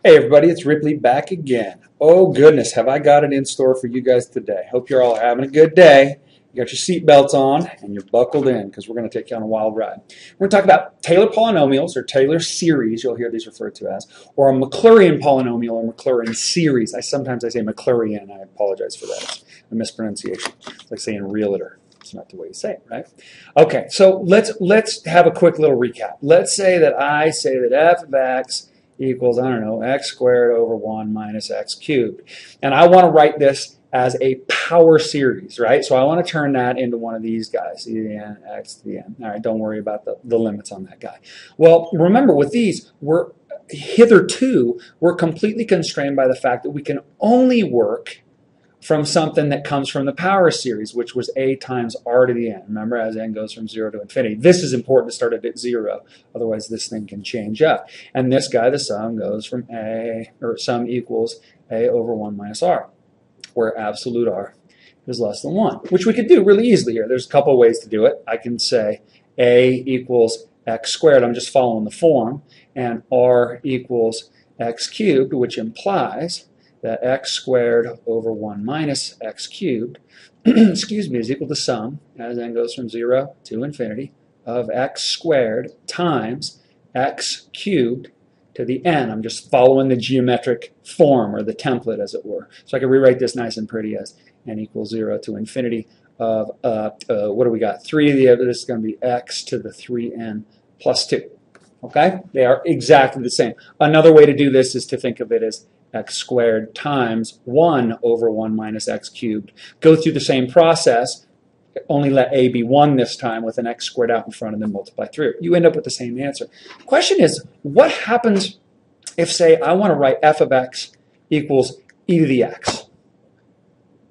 Hey everybody, it's Ripley back again. Oh goodness, have I got it in store for you guys today. Hope you're all having a good day. You got your seatbelts on and you're buckled in because we're going to take you on a wild ride. We're going to talk about Taylor polynomials or Taylor series, you'll hear these referred to as, or a Maclaurin polynomial or Maclaurin series. Sometimes I say Maclaurin, I apologize for that. It's a mispronunciation. It's like saying realtor. It's not the way you say it, right? Okay, so let's have a quick little recap. Let's say that I say that f of x equals, I don't know, x squared over 1 minus x cubed. And I want to write this as a power series, right? So I want to turn that into one of these guys, e to the n, x to the n. All right, don't worry about the limits on that guy. Well, remember with these, hitherto, we're completely constrained by the fact that we can only work from something that comes from the power series, which was a times r to the n. Remember, as n goes from 0 to infinity. This is important to start at 0, otherwise this thing can change up. And this guy, the sum, goes from a, or sum equals a over 1 minus r, where absolute r is less than 1, which we could do really easily here. There's a couple of ways to do it. I can say a equals x squared, I'm just following the form, and r equals x cubed, which implies that x squared over 1 minus x cubed excuse me, is equal to sum, as n goes from 0 to infinity, of x squared times x cubed to the n. I'm just following the geometric form, or the template, as it were. So I can rewrite this nice and pretty as n equals 0 to infinity of, what do we got? 3 of the other, this is going to be x to the 3n plus 2. Okay? They are exactly the same. Another way to do this is to think of it as x squared times 1 over 1 minus x cubed. Go through the same process, only let a be 1 this time with an x squared out in front and then multiply through it. You end up with the same answer. The question is, what happens if, say, I want to write f of x equals e to the x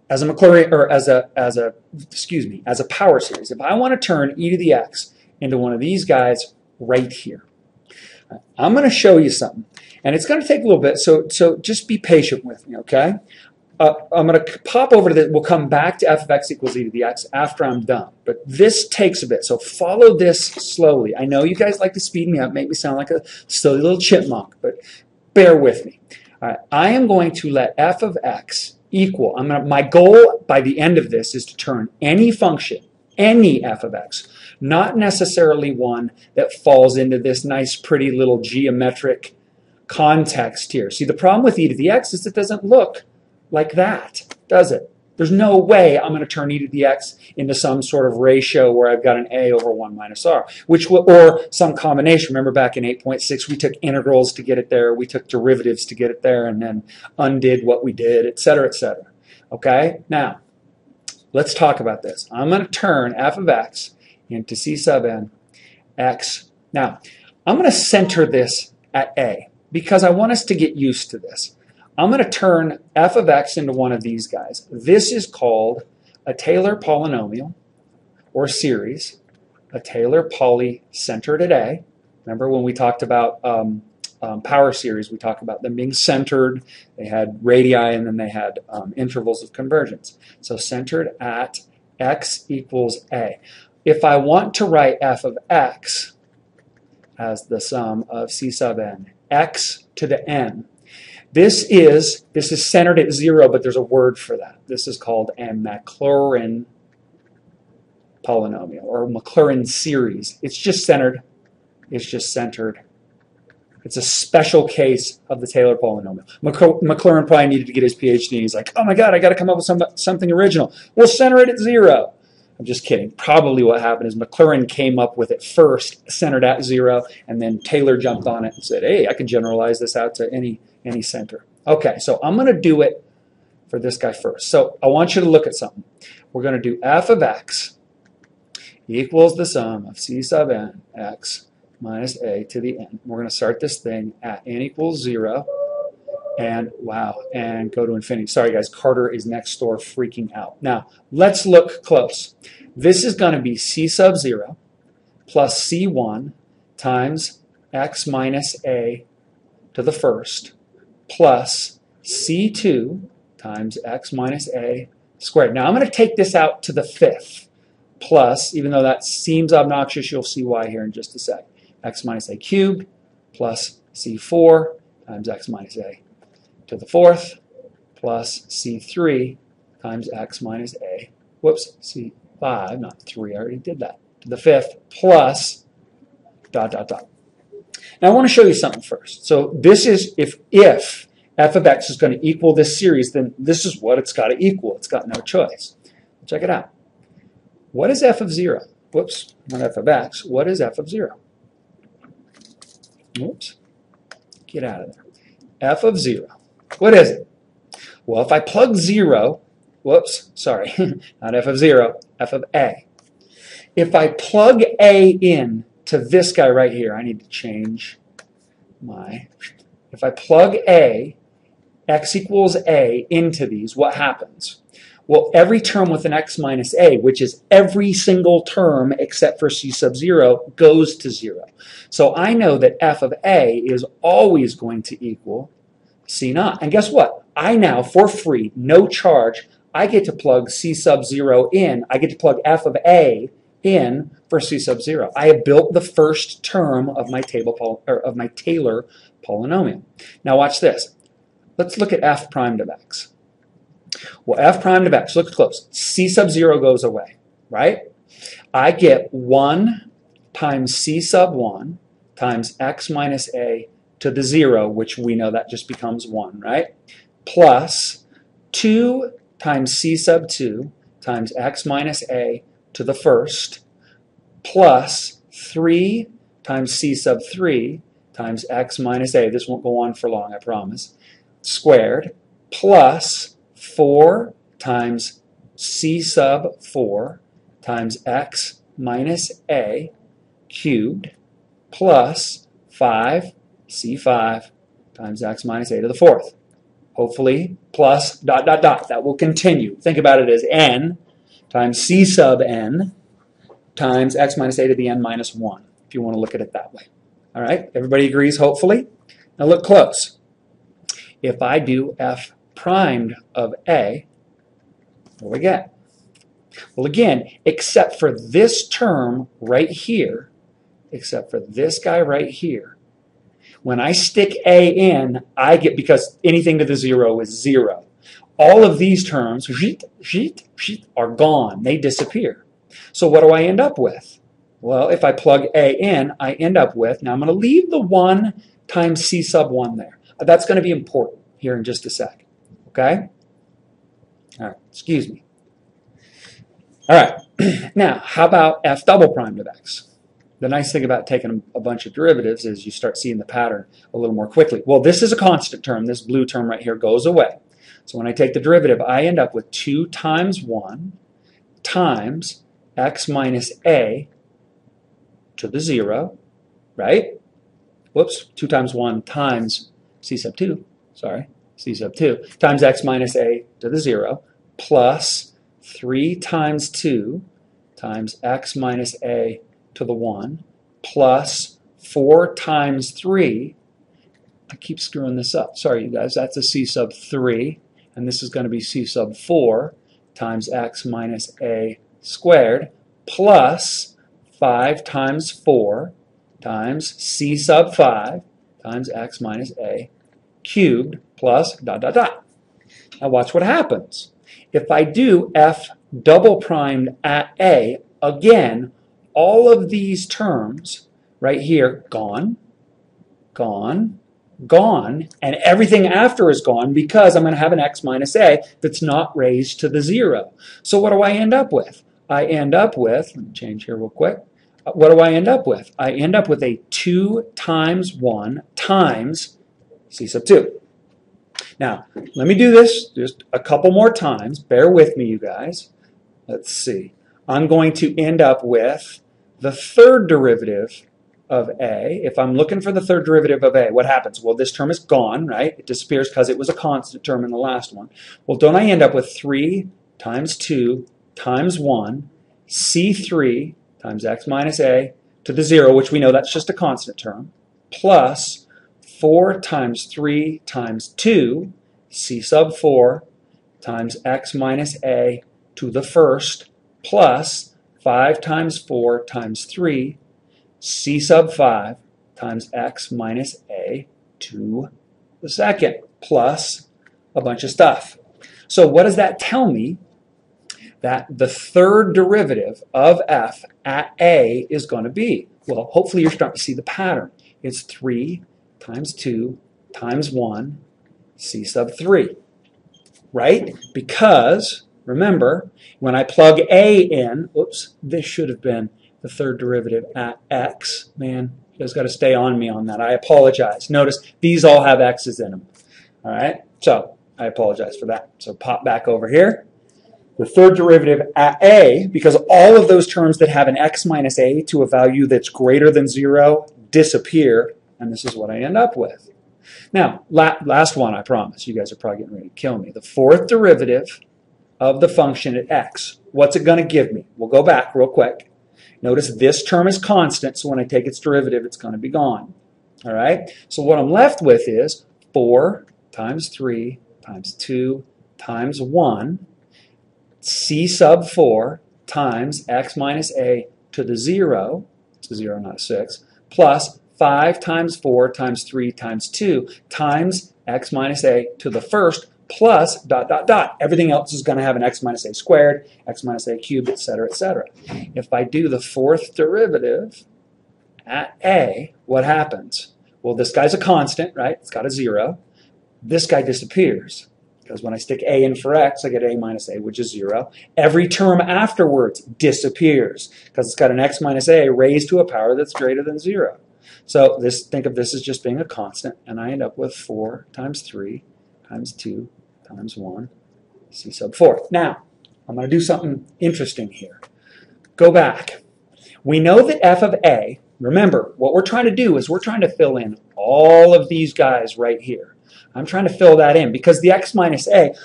as a Maclaurin, or as a power series? If I want to turn e to the x into one of these guys right here, I'm going to show you something. And it's going to take a little bit, so just be patient with me, okay? I'm going to pop over to this. We'll come back to f of x equals e to the x after I'm done. But this takes a bit, so follow this slowly. I know you guys like to speed me up, make me sound like a silly little chipmunk, but bear with me. All right, I am going to let f of x equal, my goal by the end of this is to turn any function, any f of x, not necessarily one that falls into this nice, pretty little geometric context here. See, the problem with e to the x is it doesn't look like that, does it? There's no way I'm going to turn e to the x into some sort of ratio where I've got an a over 1 minus r, or some combination. Remember back in 8.6, we took integrals to get it there, we took derivatives to get it there, and then undid what we did, etc., etc. Okay? Now, let's talk about this. I'm going to turn f of x into c sub n x. Now, I'm going to center this at a, because I want us to get used to this. I'm going to turn f of x into one of these guys. This is called a Taylor polynomial or series, a Taylor poly centered at a. Remember when we talked about power series, we talked about them being centered. They had radii and then they had intervals of convergence. So centered at x equals a. If I want to write f of x as the sum of c sub n, x to the n. This is centered at 0, but there's a word for that. This is called a Maclaurin polynomial or Maclaurin series. It's just centered. It's just centered. It's a special case of the Taylor polynomial. Maclaurin probably needed to get his PhD. He's like, oh my God, I got to come up with something original. We'll center it at 0. I'm just kidding. Probably what happened is Maclaurin came up with it first, centered at 0, and then Taylor jumped on it and said, hey, I can generalize this out to any center. Okay, so I'm going to do it for this guy first. So I want you to look at something. We're going to do f of x equals the sum of c sub n x minus a to the n. We're going to start this thing at n equals 0. And wow, and go to infinity. Sorry guys, Carter is next door freaking out. Now, let's look close. This is going to be c sub 0 plus c1 times x minus a to the first plus c2 times x minus a squared. Now, I'm going to take this out to the fifth plus, even though that seems obnoxious, you'll see why here in just a sec, x minus a cubed plus c4 times x minus a to the fourth plus c3 times x minus a, whoops, c5, not 3, I already did that, to the fifth plus dot, dot, dot. Now I want to show you something first. So this is if f of x is going to equal this series, then this is what it's got to equal. It's got no choice. Check it out. What is f of 0? Whoops, not f of x. What is f of 0? Whoops. Get out of there. F of 0. What is it? Well, if I plug 0, whoops, sorry, not f of 0, f of a. If I plug a in to this guy right here, I need to change my, if I plug a, x equals a into these, what happens? Well, every term with an x minus a, which is every single term except for c sub 0, goes to 0. So I know that f of a is always going to equal c naught. And guess what? I now, for free, no charge, I get to plug c sub 0 in. I get to plug f of a in for c sub 0. I have built the first term of my of my Taylor polynomial. Now watch this. Let's look at f prime of x. Well, f prime of x, look close. C sub 0 goes away, right? I get 1 times c sub 1 times x minus a to the 0, which we know that just becomes 1, right? Plus 2 times c sub 2 times x minus a to the first, plus 3 times c sub 3 times x minus a, this won't go on for long, I promise, squared, plus 4 times c sub 4 times x minus a cubed, plus 5 c5 times x minus a to the fourth. Hopefully, plus dot, dot, dot. That will continue. Think about it as n times c sub n times x minus a to the n minus 1, if you want to look at it that way. All right? Everybody agrees, hopefully? Now look close. If I do f primed of a, what do we get? Well, again, except for this term right here, except for this guy right here, when I stick a in, I get, because anything to the 0 is 0. All of these terms are gone. They disappear. So what do I end up with? Well, if I plug a in, I end up with, now I'm going to leave the 1 times c sub 1 there. That's going to be important here in just a sec. Okay? All right, excuse me. All right, now how about f double prime of x? The nice thing about taking a bunch of derivatives is you start seeing the pattern a little more quickly. Well, this is a constant term. This blue term right here goes away. So when I take the derivative, I end up with 2 times 1 times x minus a to the 0, right? Whoops, 2 times 1 times c sub 2, sorry, c sub 2, times x minus a to the 0, plus 3 times 2 times x minus a to the 1, plus 4 times 3, I keep screwing this up, sorry you guys, that's a c sub 3, and this is going to be c sub 4 times x minus a squared, plus 5 times 4 times c sub 5 times x minus a cubed, plus dot, dot, dot. Now watch what happens. If I do f double primed at a, again, all of these terms right here, gone, gone, gone, and everything after is gone because I'm going to have an x minus a that's not raised to the 0. So what do I end up with? I end up with, let me change here real quick. What do I end up with? I end up with a 2 times 1 times c sub 2. Now, let me do this just a couple more times. Bear with me, you guys. Let's see. I'm going to end up with the third derivative of a. If I'm looking for the third derivative of a, what happens? Well, this term is gone, right? It disappears because it was a constant term in the last one. Well, don't I end up with 3 times 2 times 1, c3 times x minus a to the 0, which we know that's just a constant term, plus 4 times 3 times 2, c sub 4 times x minus a to the first, plus 5 times 4 times 3, c sub 5 times x minus a to the second, plus a bunch of stuff. So what does that tell me? That the third derivative of f at a is going to be? Well, hopefully you're starting to see the pattern. It's 3 times 2 times 1 c sub 3, right? Because, remember, when I plug a in, oops, this should have been the third derivative at x. Man, you guys got to stay on me on that. I apologize. Notice these all have x's in them. All right, so I apologize for that. So pop back over here. The third derivative at a, because all of those terms that have an x minus a to a value that's greater than 0 disappear, and this is what I end up with. Now, last one, I promise. You guys are probably getting ready to kill me. The fourth derivative of the function at x. What's it going to give me? We'll go back real quick. Notice this term is constant, so when I take its derivative, it's going to be gone. All right? So what I'm left with is 4 times 3 times 2 times 1 c sub 4 times x minus a to the 0, it's a 0, not a 6, plus 5 times 4 times 3 times 2 times x minus a to the first plus dot, dot, dot. Everything else is going to have an x minus a squared, x minus a cubed, etc., etc. If I do the fourth derivative at a, what happens? Well, this guy's a constant, right? It's got a 0. This guy disappears. Because when I stick a in for x, I get a minus a, which is 0. Every term afterwards disappears because it's got an x minus a raised to a power that's greater than 0. So think of this as just being a constant, and I end up with 4 times 3 times 2 times 1 c sub 4. Now, I'm going to do something interesting here. Go back. We know that f of a, remember, what we're trying to do is we're trying to fill in all of these guys right here. I'm trying to fill that in because the x minus a,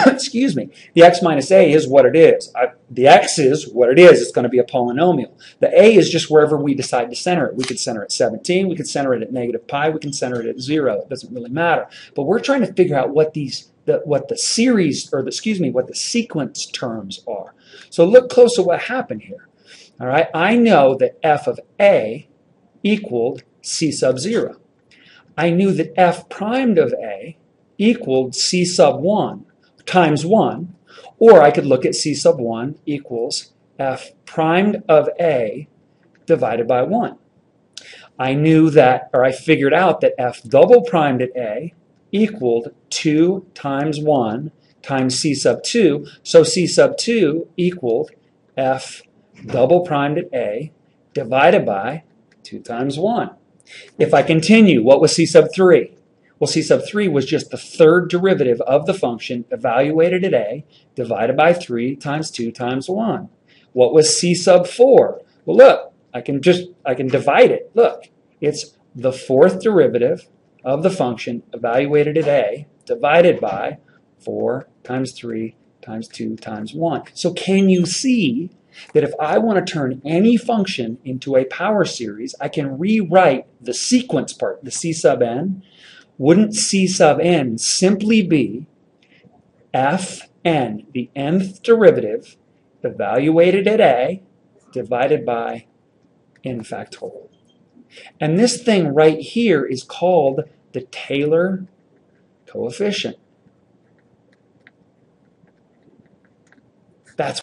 excuse me, the x minus a is what it is. The x is what it is. It's going to be a polynomial. The a is just wherever we decide to center it. We could center it at 17. We could center it at negative pi. We can center it at 0. It doesn't really matter. But we're trying to figure out what the series, or what the sequence terms are. So look close at what happened here. All right, I know that f of a equaled c sub 0. I knew that f primed of a equaled c sub 1 times 1, or I could look at c sub 1 equals f primed of a divided by 1. I knew that, or I figured out that f double primed at a equaled 2 times 1 times c sub 2, so c sub 2 equaled f double primed at a divided by 2 times 1. If I continue, what was c sub 3? Well, c sub 3 was just the third derivative of the function evaluated at a divided by 3 times 2 times 1. What was c sub 4? Well, look, I can divide it. Look, it's the fourth derivative of the function evaluated at a divided by 4 times 3 times 2 times 1. So can you see that if I want to turn any function into a power series, I can rewrite the sequence part, the c sub n. Wouldn't c sub n simply be fn, the nth derivative, evaluated at a, divided by n factorial? And this thing right here is called the Taylor coefficient. That's